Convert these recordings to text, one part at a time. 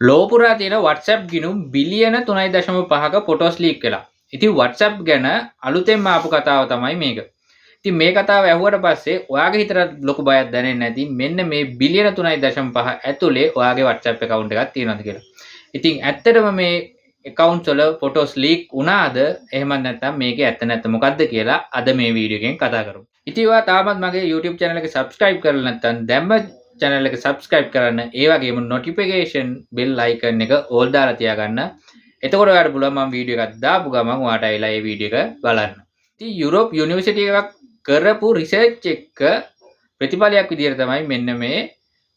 ලෝපුරා තියෙන WhatsApp ගිණුම් බිලියන 3.5ක photos leak වෙලා. ඉතින් WhatsApp ගැන අලුතෙන්ම ආපු කතාව තමයි මේක. ඉතින් මේ කතාව ඇහුවට පස්සේ ඔයාගේ හිතට ලොකු බයක් දැනෙන්නේ නැති මෙන්න මේ බිලියන 3.5 ඇතුලේ ඔයාගේ WhatsApp account එකක් තියෙනවද කියලා. ඉතින් ඇත්තටම මේ accounts වල ෆොටෝස් ලීක් වුණාද එහෙම නැත්නම් මේකේ ඇත්ත නැත්ත මොකද්ද කියලා අද මේ වීඩියෝ එකෙන් කතා කරමු. ඉතින් ඔයා තාමත් මගේ YouTube channel එක subscribe කරලා නැත්නම් දැම්ම channel එක subscribe කරන්න ඒ වගේම notification bell icon එක all දාලා තියාගන්න. එතකොට ඔයාලට පුළුවන් මම වීඩියෝ එකක් දාපු ගමන් ඔයාට ඇවිල්ලා මේ වීඩියෝ එක බලන්න. ඉතින් යුරෝප් යුනිවර්සිටි එකක් කරපු රිසර්ච් එක ප්‍රතිඵලයක් විදිහට තමයි මෙන්න මේ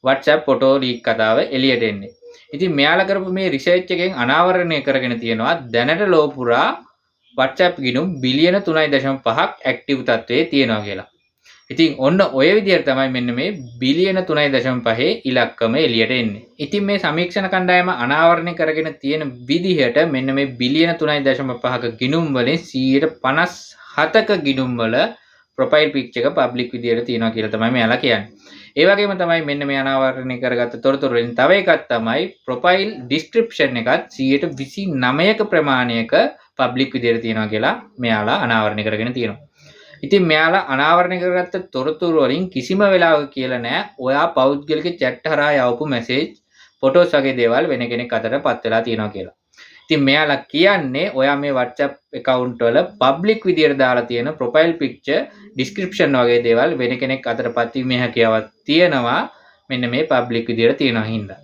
WhatsApp ෆොටෝ ලීක් කතාව එළියට එන්නේ. ඉතින් මෙයාලා කරපු මේ රිසර්ච් එකෙන් අනාවරණය කරගෙන තියෙනවා දැනට ලෝපුරා WhatsApp ගිණුම් බිලියන 3.5ක් ඇක්ටිව් තත්ත්වයේ තියෙනවා කියලා. ඉතින් ඔන්න ඔය විදිහට තමයි මෙන්න මේ බිලියන 3.5 ඉලක්කම එළියට එන්නේ. ඉතින් මේ සමීක්ෂණ කණ්ඩායම අනාවරණය කරගෙන තියෙන විදිහට මෙන්න මේ බිලියන 3.5ක ගිණුම් වලින් 157ක ගිණුම් වල ප්‍රොෆයිල් පික්චර් එක පබ්ලික් විදිහට තියෙනවා කියලා තමයි මෙයාලා කියන්නේ. ඒ වගේම තමයි මෙන්න මේ අනාවරණය කරගත්ත තොරතුරු වලින් තව එකක් තමයි ප්‍රොෆයිල් ඩිස්ක්‍රිප්ෂන් එකත් 129ක ප්‍රමාණයක පබ්ලික් විදිහට තියෙනවා කියලා මෙයාලා අනාවරණය කරගෙන තියෙනවා. ඉතින් මෙයාලා අනාවරණය කරගත්ත තොරතුරු වලින් කිසිම වෙලාවක කියලා නැහැ ඔයා පෞද්ගලික chat හරහා යවපු message photos වගේ දේවල් වෙන කෙනෙක් අතට පත් වෙලා තියෙනවා කියලා. ඉතින් මෙයාලා කියන්නේ ඔයා මේ WhatsApp account වල public විදියට දාලා තියෙන profile picture description වගේ දේවල් වෙන කෙනෙක් අතට පත් වීමේ හැකියාවක් තියෙනවා මෙන්න මේ public විදියට තියෙනවා හින්දා.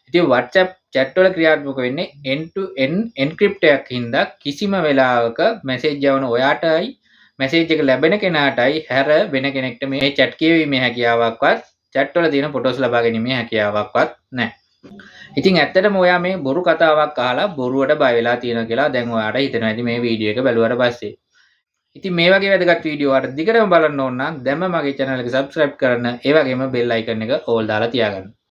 ඉතින් WhatsApp chat වල ක්‍රියාත්මක වෙන්නේ end to end encrypt එකක් හින්දා කිසිම වෙලාවක message යවන ඔයාටයි message එක ලැබෙන කෙනාටයි හැර වෙන කෙනෙක්ට මේ chat කියවීමේ හැකියාවක්වත් chat වල තියෙන photos ලබා ගැනීමේ හැකියාවක්වත් නැහැ. ඉතින් ඇත්තටම ඔයා මේ බොරු කතාවක් අහලා බොරුවට බය වෙලා තියෙනවා කියලා දැන් ඔයාට හිතෙනවා ඇති මේ වීඩියෝ එක බැලුවට පස්සේ. ඉතින් මේ වගේ වැදගත් වීඩියෝ වලට දිගටම බලන්න ඕන නම් දැන්ම මගේ channel එක subscribe කරන්න ඒ වගේම bell icon එක all දාලා තියාගන්න.